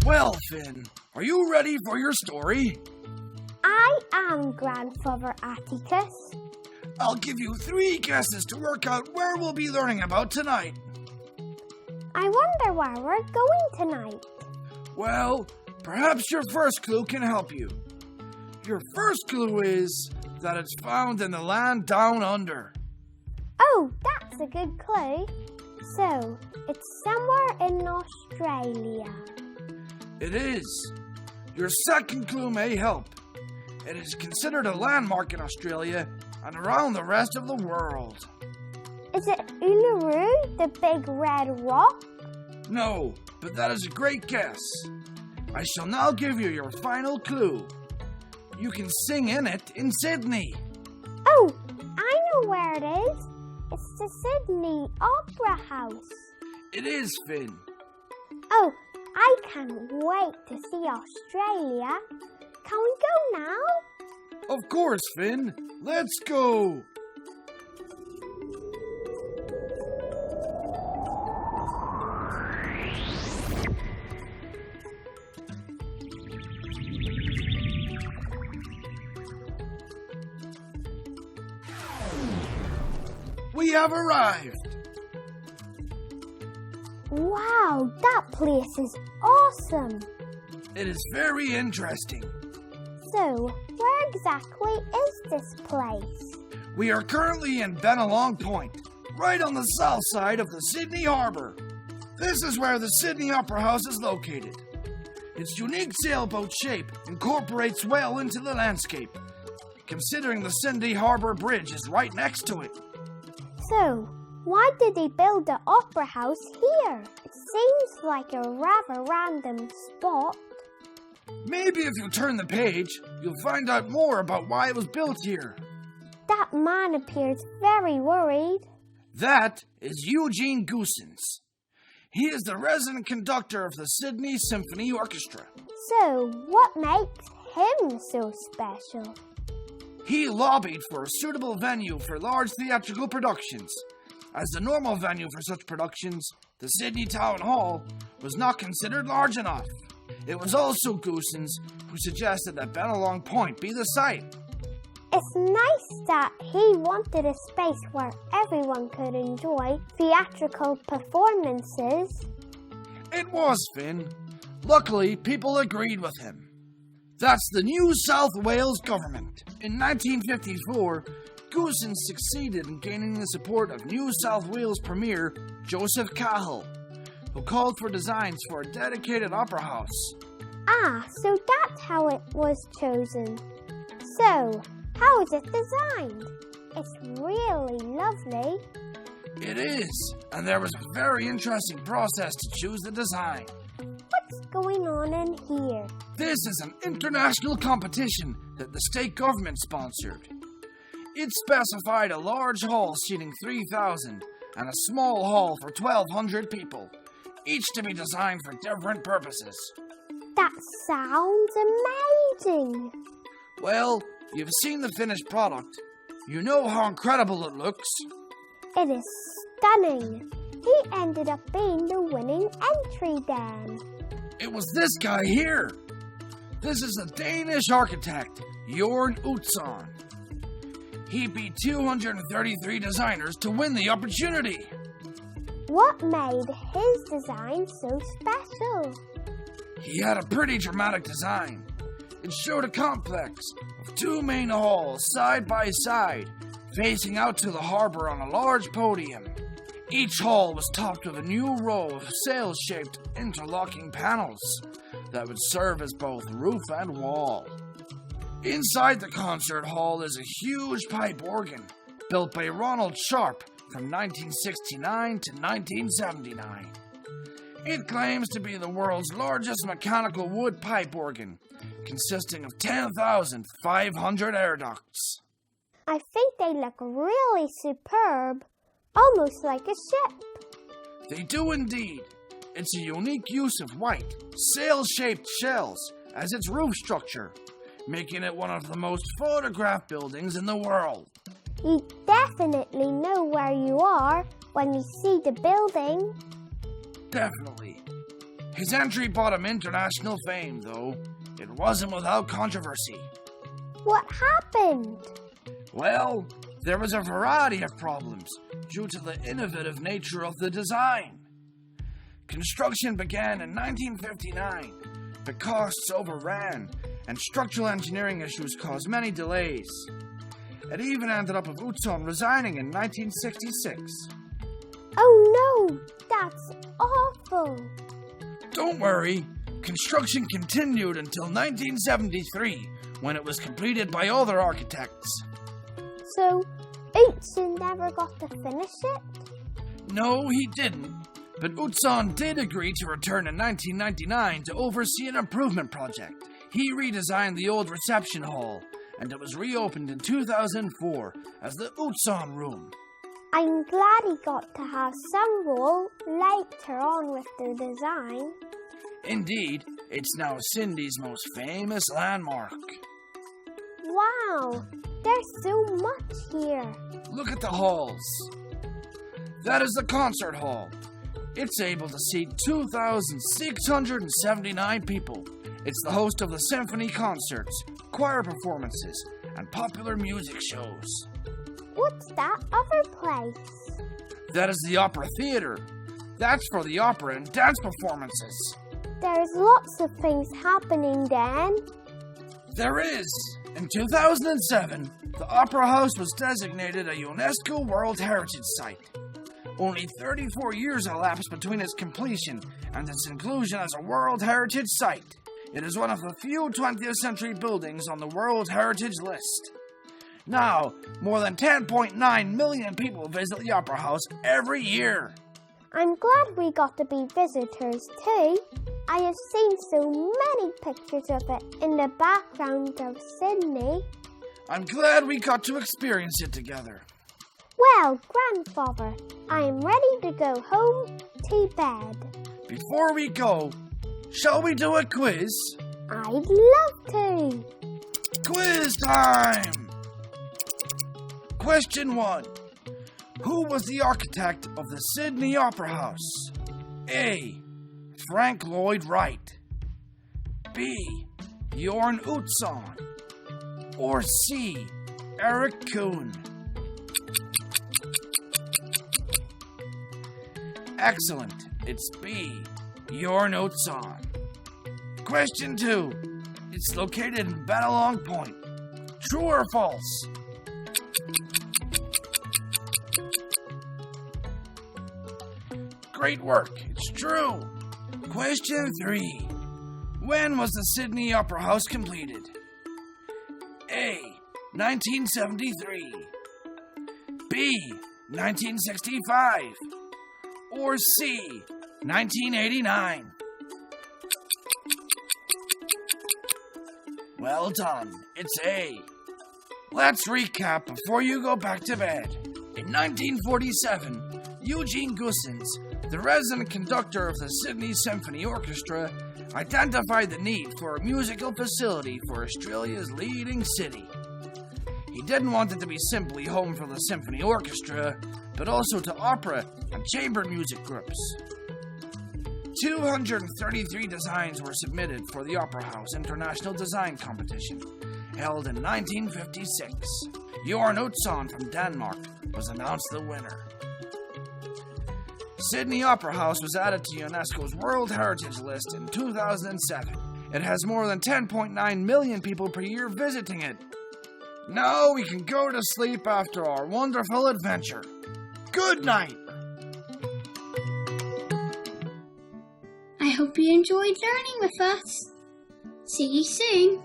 Well, Finn, are you ready for your story? I am Grandfather Atticus. I'll give you 3 guesses to work out where we'll be learning about tonight. I wonder where we're going tonight. Well, perhaps your first clue can help you. Your first clue is that it's found in the land down under. Oh, that's a good clue. So, it's somewhere in Australia. It is. Your second clue may help. It is considered a landmark in Australia and around the rest of the world. Is it Uluru, the big red rock? No, but that is a great guess. I shall now give you your final clue. You can sing in it in Sydney. Oh, I know where it is. It's the Sydney Opera House. It is, Finn. Oh, I can't wait to see Australia. Can we go now? Of course, Finn. Let's go. We have arrived. Wow, that place is awesome. It is very interesting. So, where exactly is this place? We are currently in Bennelong Point, right on the south side of the Sydney Harbour. This is where the Sydney Opera House is located. Its unique sailboat shape incorporates well into the landscape, considering the Sydney Harbour Bridge is right next to it. So, why did they build the opera house here? It seems like a rather random spot. Maybe if you turn the page, you'll find out more about why it was built here. That man appears very worried. That is Eugene Goosens. He is the resident conductor of the Sydney Symphony Orchestra. So, what makes him so special? He lobbied for a suitable venue for large theatrical productions. As the normal venue for such productions, the Sydney Town Hall was not considered large enough. It was also Goosens who suggested that Bennelong Point be the site. It's nice that he wanted a space where everyone could enjoy theatrical performances. It was, Finn. Luckily, people agreed with him. That's the New South Wales government. In 1954, Goosens succeeded in gaining the support of New South Wales Premier Joseph Cahill, who called for designs for a dedicated opera house. Ah, so that's how it was chosen. So, how is it designed? It's really lovely. It is, and there was a very interesting process to choose the design. What's going on in here? This is an international competition that the state government sponsored. It specified a large hall seating 3,000 and a small hall for 1,200 people, each to be designed for different purposes. That sounds amazing. Well, you've seen the finished product. You know how incredible it looks. It is stunning. He ended up being the winning entry then. It was this guy here. This is a Danish architect, Jorn Utzon. He beat 233 designers to win the opportunity. What made his design so special? He had a pretty dramatic design. It showed a complex of 2 main halls side by side, facing out to the harbor on a large podium. Each hall was topped with a new row of sail-shaped interlocking panels that would serve as both roof and wall. Inside the concert hall is a huge pipe organ built by Ronald Sharp from 1969 to 1979. It claims to be the world's largest mechanical wood pipe organ, consisting of 10,500 air ducts. I think they look really superb, almost like a ship. They do indeed. It's a unique use of white, sail-shaped shells as its roof structure, making it one of the most photographed buildings in the world. You definitely know where you are when you see the building. Definitely. His entry brought him international fame, though. It wasn't without controversy. What happened? Well, there was a variety of problems due to the innovative nature of the design. Construction began in 1959, but costs overran and structural engineering issues caused many delays. It even ended up with Utzon resigning in 1966. Oh no, that's awful. Don't worry, construction continued until 1973, when it was completed by other architects. So, Utzon never got to finish it? No, he didn't. But Utzon did agree to return in 1999 to oversee an improvement project. He redesigned the old reception hall, and it was reopened in 2004 as the Utzon Room. I'm glad he got to have some role later on with the design. Indeed, it's now Sydney's most famous landmark. Wow, there's so much here. Look at the halls. That is the concert hall. It's able to seat 2,679 people. It's the host of the symphony concerts, choir performances, and popular music shows. What's that other place? That is the Opera Theatre. That's for the opera and dance performances. There's lots of things happening then. There is. In 2007, the Opera House was designated a UNESCO World Heritage Site. Only 34 years elapsed between its completion and its inclusion as a World Heritage Site. It is one of the few 20th century buildings on the World Heritage List. Now, more than 10.9 million people visit the Opera House every year. I'm glad we got to be visitors too. I have seen so many pictures of it in the background of Sydney. I'm glad we got to experience it together. Well, Grandfather, I am ready to go home to bed. Before we go, shall we do a quiz? I'd love to. Quiz time! Question 1. Who was the architect of the Sydney Opera House? A. Frank Lloyd Wright. B. Jorn Utzon. Or C. Eric Kuhn. Excellent. It's B. Jorn Utzon. Question 2. It's located in Bennelong Point. True or false? Great work. It's true. Question 3. When was the Sydney Opera House completed? A. 1973. B. 1965. Or C. 1989. Well done. It's A. Let's recap before you go back to bed. In 1947, Eugene Goossens, the resident conductor of the Sydney Symphony Orchestra, identified the need for a musical facility for Australia's leading city. He didn't want it to be simply home for the symphony orchestra, but also to opera and chamber music groups. 233 designs were submitted for the Opera House International Design Competition, held in 1956. Jorn Utzon from Denmark was announced the winner. Sydney Opera House was added to UNESCO's World Heritage List in 2007. It has more than 10.9 million people per year visiting it. Now we can go to sleep after our wonderful adventure. Good night! I hope you enjoyed learning with us. See you soon.